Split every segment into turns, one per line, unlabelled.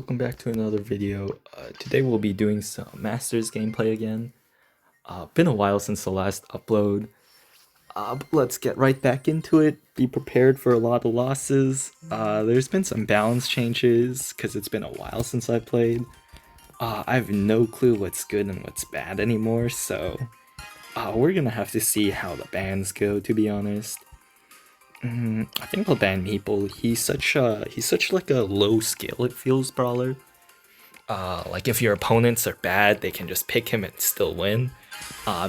Welcome back to another video. Today we'll be doing some Masters gameplay again. Been a while since the last upload. But let's get right back into it. Be prepared for a lot of losses. There's been some balance changes because it's been a while since I played. I have no clue what's good and what's bad anymore, so we're gonna have to see how the bans go, to be honest. I think I'll ban Meeple. He's such like a low skill, it feels, brawler. Like if your opponents are bad, they can just pick him and still win.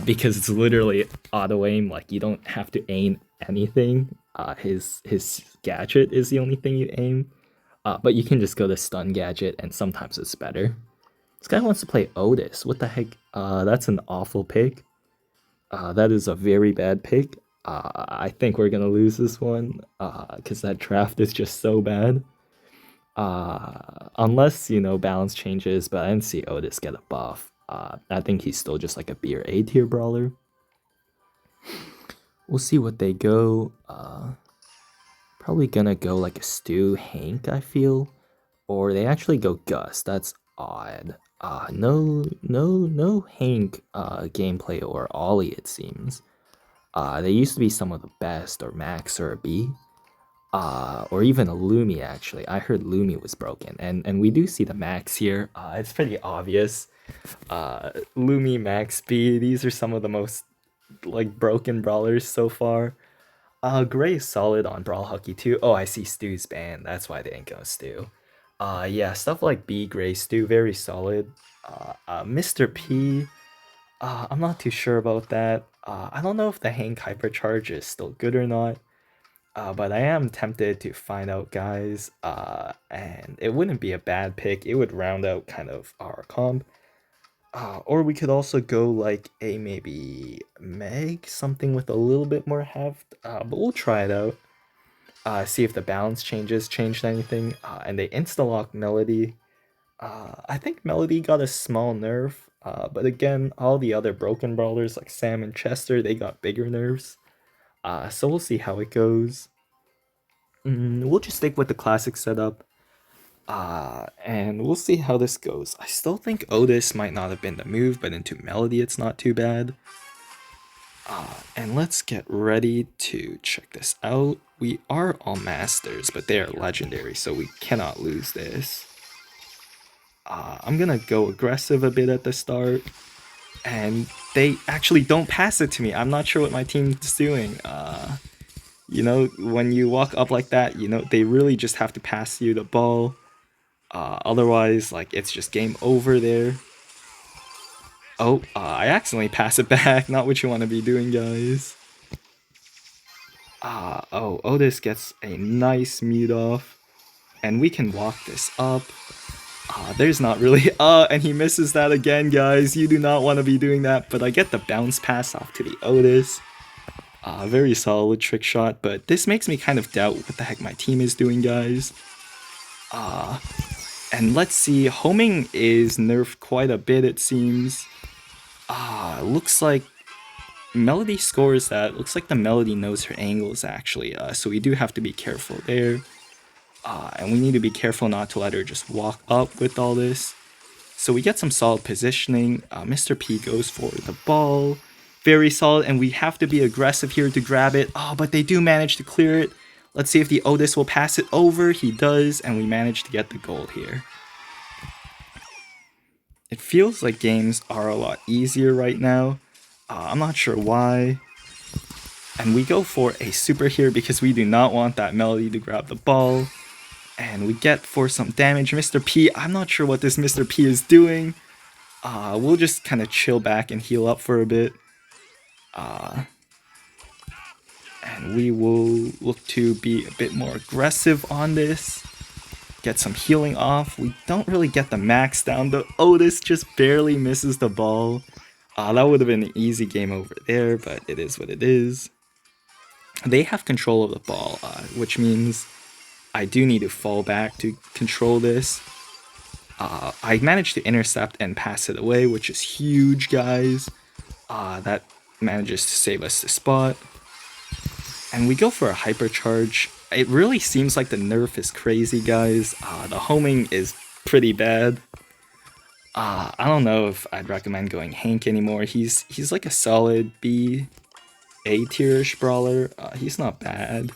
Because it's literally auto aim. Like you don't have to aim anything. His gadget is the only thing you aim. But you can just go to stun gadget, and sometimes it's better. This guy wants to play Otis. What the heck? That's an awful pick. That is a very bad pick. I think we're gonna lose this one because that draft is just so bad. Unless, balance changes, but I didn't see Otis get a buff. I think he's still just like a B or A tier brawler. We'll see what they go. Probably gonna go like a Stu Hank, I feel. Or they actually go Gus. That's odd. No Hank gameplay or Ollie, it seems. They used to be some of the best, or Max or a B. Or even a Lumi, actually. I heard Lumi was broken, and we do see the Max here. It's pretty obvious. Lumi, Max B, these are some of the most like broken brawlers so far. Gray is solid on Brawl Hockey too. Oh, I see Stu's banned. That's why they didn't go Stu. Yeah, stuff like B, Gray, Stu, very solid. Mr. P, I'm not too sure about that. I don't know if the Hank Hypercharge is still good or not. But I am tempted to find out, guys, and it wouldn't be a bad pick. It would round out kind of our comp. Or we could also go like a maybe Meg, something with a little bit more heft, but we'll try it out. See if the balance changes changed anything, and they insta-lock Melody. I think Melody got a small nerf, but again, all the other broken brawlers like Sam and Chester, they got bigger nerfs. So we'll see how it goes. We'll just stick with the classic setup. And we'll see how this goes. I still think Otis might not have been the move, but into Melody it's not too bad. And let's get ready to check this out. We are all masters, but they are legendary, so we cannot lose this. I'm gonna go aggressive a bit at the start. And they actually don't pass it to me. I'm not sure what my team's doing. When you walk up like that, they really just have to pass you the ball. Otherwise, like, it's just game over there. Oh, I accidentally pass it back. Not what you want to be doing, guys. Oh, Otis gets a nice mute off. And we can walk this up. There's not really... and he misses that again, guys. You do not want to be doing that. But I get the bounce pass off to the Otis. Very solid trick shot. But this makes me kind of doubt what the heck my team is doing, guys. And let's see. Homing is nerfed quite a bit, it seems. Looks like Melody scores that. Looks like the Melody knows her angles, actually. So we do have to be careful there. And we need to be careful not to let her just walk up with all this. So we get some solid positioning. Mr. P goes for the ball. Very solid, and we have to be aggressive here to grab it. But they do manage to clear it. Let's see if the Otis will pass it over. He does, and we manage to get the goal here. It feels like games are a lot easier right now. I'm not sure why. And we go for a super here because we do not want that Melody to grab the ball. And we get for some damage. Mr. P, I'm not sure what this Mr. P is doing. We'll just kind of chill back and heal up for a bit. And we will look to be a bit more aggressive on this. Get some healing off. We don't really get the max down. The Otis just barely misses the ball. That would have been an easy game over there, but it is what it is. They have control of the ball, which means I do need to fall back to control this. I managed to intercept and pass it away, which is huge, guys. That manages to save us the spot. And we go for a hypercharge. It really seems like the nerf is crazy, guys. The homing is
pretty bad. I don't know if I'd recommend going Hank anymore. He's like a solid B, A tierish brawler. He's not bad,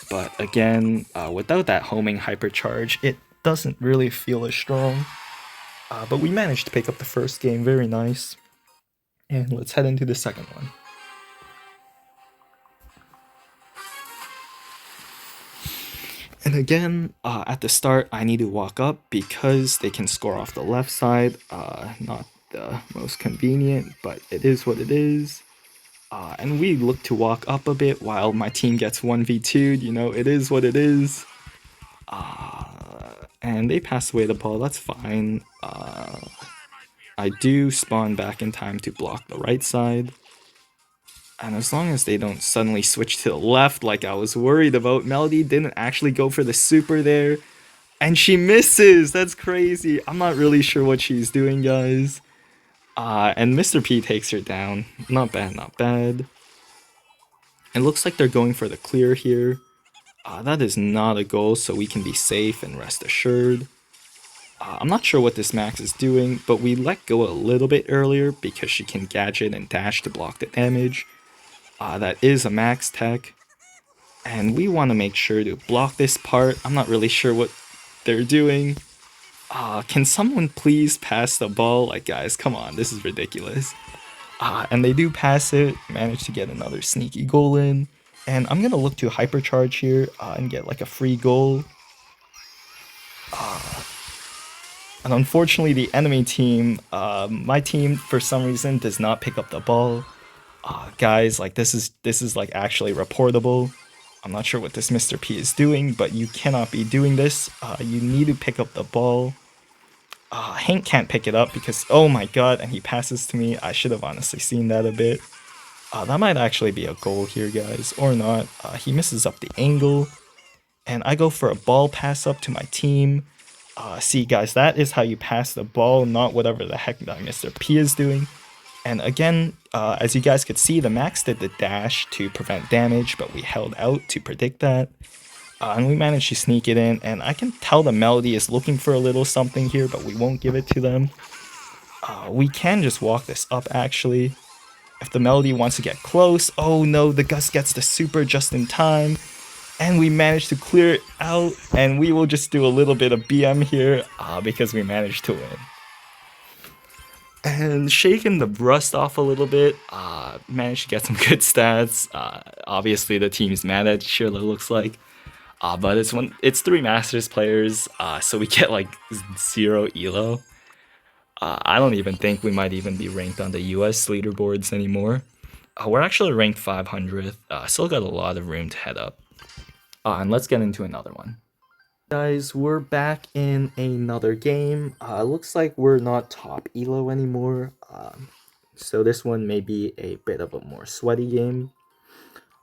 but again, without that homing hypercharge, it doesn't really feel as strong. But we managed to pick up the first game, very nice. And let's head into the second one. And again, at the start, I need to walk up because they can score off the left side. Not the most convenient, but it is what it is. And we look to walk up a bit while my team gets 1v2'd. You know, it is what it is. And they pass away the ball, that's fine. I do spawn back in time to block the right side. And as long as they don't suddenly switch to the left like I was worried about, Melody didn't actually go for the super there. And she misses! That's crazy. I'm not really sure what she's doing, guys. And Mr. P takes her down. Not bad, not bad. It looks like they're going for the clear here. That is not a goal, so we can be safe and rest assured. I'm not sure what this Max is doing, but we let go a little bit earlier because she can gadget and dash to block the damage. That is a Max tech. And we want to make sure to block this part. I'm not really sure what they're doing. Can someone please pass the ball? Like, guys, come on, this is ridiculous. And they do pass it, manage to get another sneaky goal in. And I'm going to look to hypercharge here and get like a free goal. And unfortunately, the enemy team, my team, for some reason, does not pick up the ball. Guys, like this is like actually reportable. I'm not sure what this Mr. P is doing, but you cannot be doing this. You need to pick up the ball. Hank can't pick it up because, oh my god, and he passes to me. I should have honestly seen that a bit. That might actually be a goal here, guys, or not. He misses up the angle, and I go for a ball pass up to my team. See, guys, that is how you pass the ball, not whatever the heck that Mr. P is doing. And again, as you guys could see, the Max did the dash to prevent damage, but we held out to predict that. And we managed to sneak it in, and I can tell the Melody is looking for a little something here, but we won't give it to them. We can just walk this up, actually. If the Melody wants to get close, oh no, the Gus gets the super just in time. And we managed to clear it out, and we will just do a little bit of BM here because we managed to win. And shaking the rust off a little bit, managed to get some good stats. Obviously, the team's mad at Shirley, looks like. But it's 3 Masters players, so we get like 0 elo. I don't even think we might even be ranked on the US leaderboards anymore. We're actually ranked 500th, still got a lot of room to head up. And let's get into another one. Guys, we're back in another game. Looks like we're not top elo anymore, so this one may be a bit of a more sweaty game.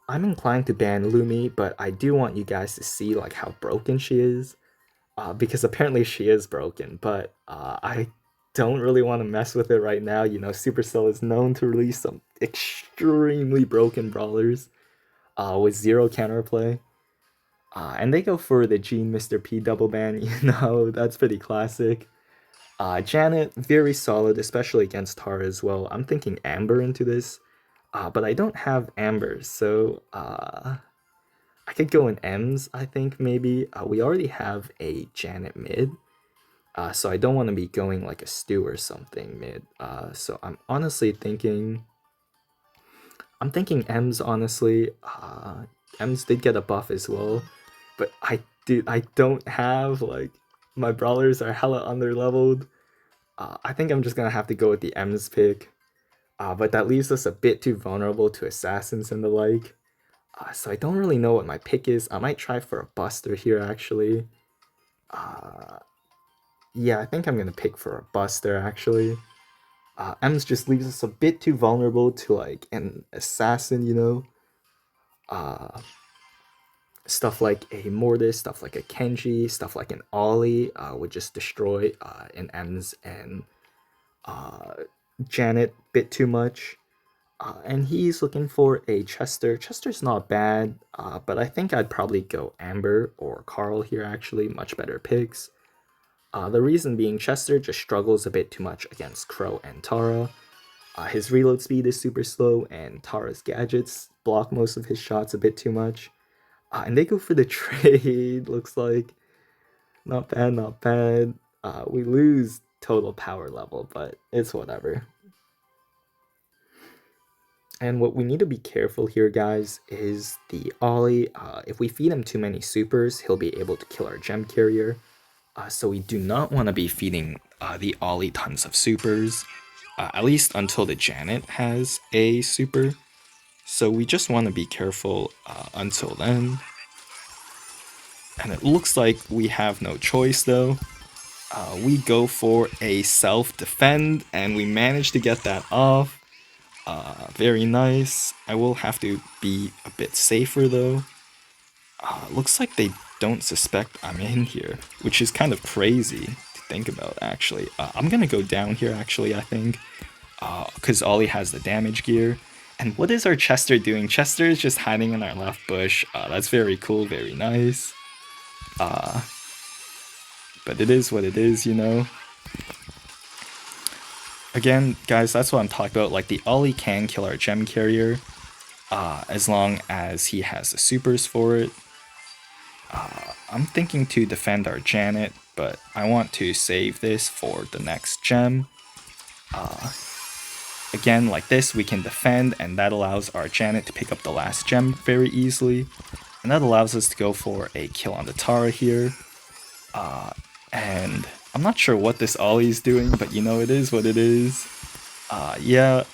I'm inclined to ban Lumi, but I do want you guys to see like how broken she is, because apparently she is broken, but I don't really want to mess with it right now. You know, Supercell is known to release some extremely broken brawlers with 0 counterplay. And they go for the Gene Mr. P double ban, you know, that's pretty classic. Janet, very solid, especially against Tara as well. I'm thinking Amber into this, but I don't have Amber, so I could go in Ems, I think, maybe. We already have a Janet mid, so I don't want to be going like a Stu or something mid. So I'm honestly thinking... I'm thinking Ems, honestly. Ems did get a buff as well. But I don't have, like, my brawlers are hella underleveled. I think I'm just gonna have to go with the Ems pick. But that leaves us a bit too vulnerable to assassins and the like. So I don't really know what my pick is. I might try for a Buster here, actually. Yeah, I think I'm gonna pick for a Buster, actually. Ems just leaves us a bit too vulnerable to, like, an assassin, you know? Stuff like a Mortis, stuff like a Kenji, stuff like an Ollie would just destroy an Ems and Janet bit too much. And he's looking for a Chester. Chester's not bad, but I think I'd probably go Amber or Carl here, actually. Much better picks.
The reason being Chester just struggles a bit too much against Crow and Tara. His reload speed is super slow, and Tara's gadgets block most of his shots a bit too much. And they go for the trade, looks like. Not bad, not bad. We lose total power level, but it's whatever. And what we need to be careful here, guys, is the Ollie. If we feed him too many supers, he'll be able to kill our gem carrier. So we do not want to be feeding the Ollie tons of supers, at least until the Janet has a super. So we just want to be careful until then. And it looks like we have no choice though. We go for a self-defend, and we manage to get that off. Very nice. I will have to be a bit safer though. Looks like they don't suspect I'm in here, which is kind of crazy to think about actually. I'm gonna go down here actually, I think, because Ollie has the damage gear. And what is our Chester doing? Chester is just hiding in our left bush. That's very cool, very nice. But it is what it is, you know. Again, guys, that's what I'm talking about. Like, the Ollie can kill our gem carrier as long as he has the supers for it. I'm thinking to defend our Janet, but I want to save this for the next gem. Again, like this, we can defend, and that allows our Janet to pick up the last gem very easily. And that allows us to go for a kill on the Tara here. And I'm not sure what this Ollie is doing, but you know, it is what it is. Yeah,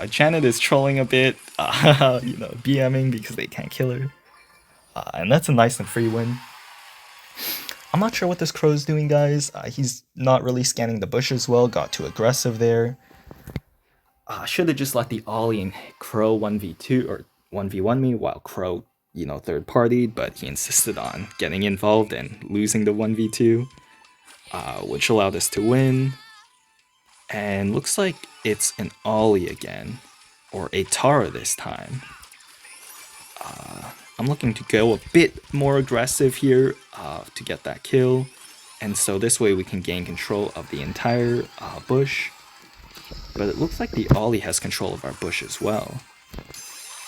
Janet is trolling a bit, you know, BMing because they can't kill her. And that's a nice and free win. I'm not sure what this Crow's doing, guys. He's not really scanning the bush as well, got too aggressive there. Should have just let the Ollie and Crow 1v2 or 1v1 me while Crow, you know, third partied, but he insisted on getting involved and losing the 1v2, which allowed us to win. And looks like it's an Ollie again, or a Tara this time. I'm looking to go a bit more aggressive here to get that kill, and so this way we can gain control of the entire bush. But it looks like the Ollie has control of our bush as well.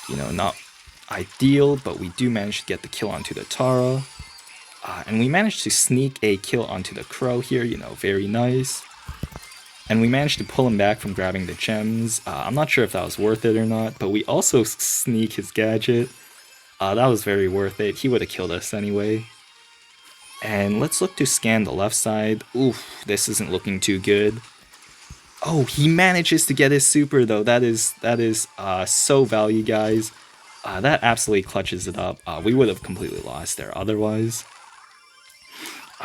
You know, not ideal, but we do manage to get the kill onto the Tara. And we managed to sneak a kill onto the Crow here, you know, very nice. And we managed to pull him back from grabbing the gems. I'm not sure if that was worth it or not, but we also sneak his gadget. That was very worth it. He would have killed us anyway. And let's look to scan the left side. Oof, this isn't looking too good. Oh, he manages to get his super though. That is so value, guys. That absolutely clutches it up. We would have completely lost there otherwise.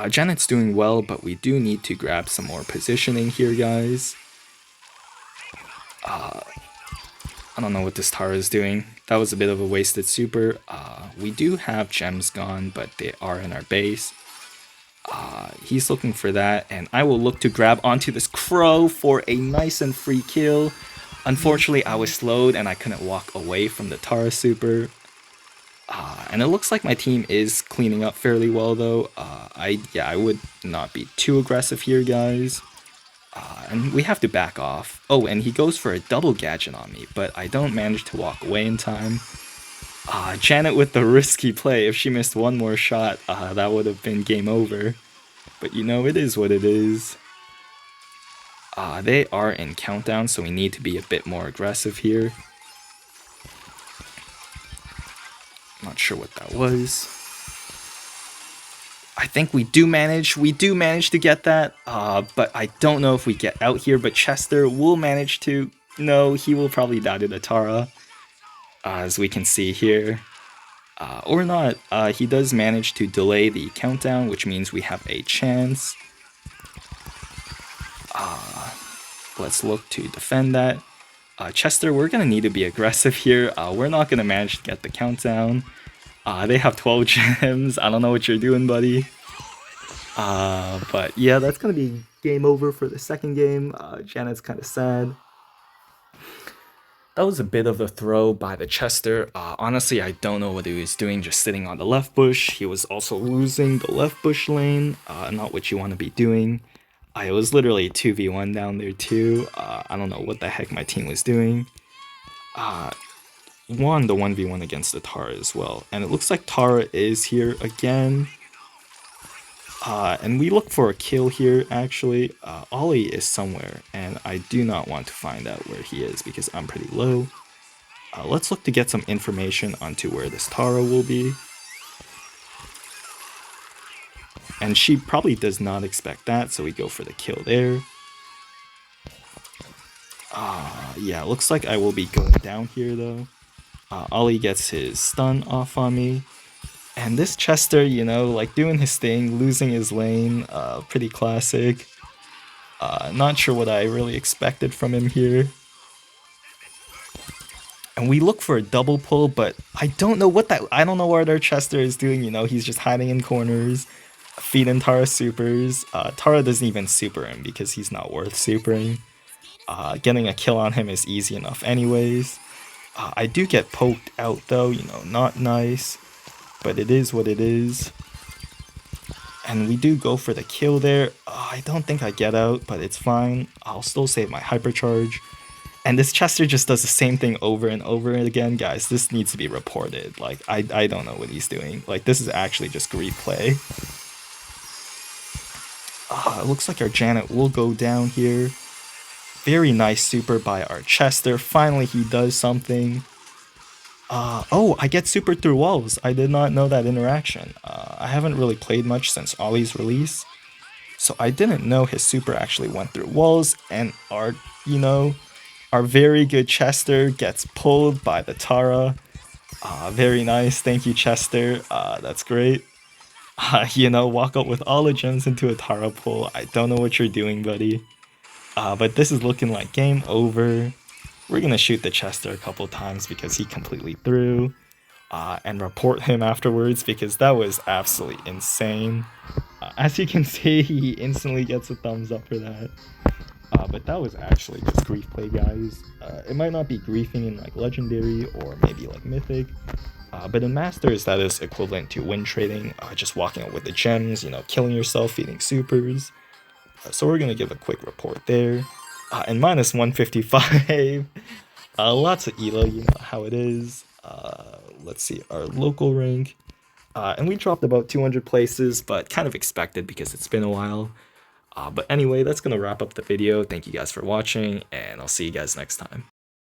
Janet's doing well, but we do need to grab some more positioning here, guys. I don't know what this Tara is doing. That was a bit of a wasted super. We do have gems gone, but they are in our base. He's looking for that, and I will look to grab onto this Crow for a nice and free kill. Unfortunately, I was slowed and I couldn't walk away from the Tara super. And it looks like my team is cleaning up fairly well though. I would not be too aggressive here, guys. And we have to back off. Oh, and he goes for a double gadget on me, but I don't manage to walk away in time. Janet with the risky play. If she missed one more shot, that would have been game over. But you know, it is what it is. They are in countdown, so we need to be a bit more aggressive here. Not sure what that was. I think we do manage to get that, but I don't know if we get out here, but Chester will manage to. No, he will probably die to the Tara, as we can see here. Or not, he does manage to delay the countdown, which means we have a chance. Let's look to defend that. Chester, we're going to need to be aggressive here. We're not going to manage to get the countdown. They have 12 gems. I don't know what you're doing, buddy. But yeah, that's going to be game over for the second game. Janet's kind of sad.
that was a bit of a throw by the Chester. Honestly, I don't know what he was doing, just sitting on the left bush. He was also losing the left bush lane, not what you want to be doing. It was literally 2v1 down there too. I don't know what the heck my team was doing. Won the 1v1 against the Tara as well. And it looks like Tara is here again. And we look for a kill here, actually. Ollie is somewhere, and I do not want to find out where he is because I'm pretty low. Let's look to get some information onto where this Tara will be. And she probably does not expect that, so we go for the kill there. Yeah, looks like I will be going down here, though. Ollie gets his stun off on me. And this Chester, you know, like doing his thing, losing his lane, pretty classic. Not sure what I really expected from him here. And we look for a double pull, but I don't know what our Chester is doing, you know, he's just hiding in corners, feeding Tara supers. Tara doesn't even super him because he's not worth supering. Getting a kill on him is easy enough anyways. I do get poked out though, you know, not nice. But it is what it is. And we do go for the kill there. I don't think I get out, but it's fine. I'll still save my hypercharge. And this Chester just does the same thing over and over again. Guys, this needs to be reported. Like, I don't know what he's doing. Like, this is actually just grief play. It looks like our Janet will go down here. Very nice super by our Chester. Finally, he does something. Oh, I get super through walls. I did not know that interaction. I haven't really played much since Ollie's release, so I didn't know his super actually went through walls, and our very good Chester gets pulled by the Tara. Very nice. Thank you, Chester. That's great. Walk up with all the gems into a Tara pull. I don't know what you're doing, buddy. But this is looking like game over. We're going to shoot the Chester a couple times because he completely threw, and report him afterwards because that was absolutely insane. As you can see, he instantly gets a thumbs up for that. But that was actually just grief play, guys. It might not be griefing in like Legendary or maybe like Mythic, but in Masters that is equivalent to win trading, just walking out with the gems, killing yourself, feeding supers. So we're going to give a quick report there. And minus 155. Lots of elo, you know how it is. Let's see, our local rank. And we dropped about 200 places, but kind of expected because it's been a while. But anyway, that's going to wrap up the video. Thank you guys for watching, and I'll see you guys next time.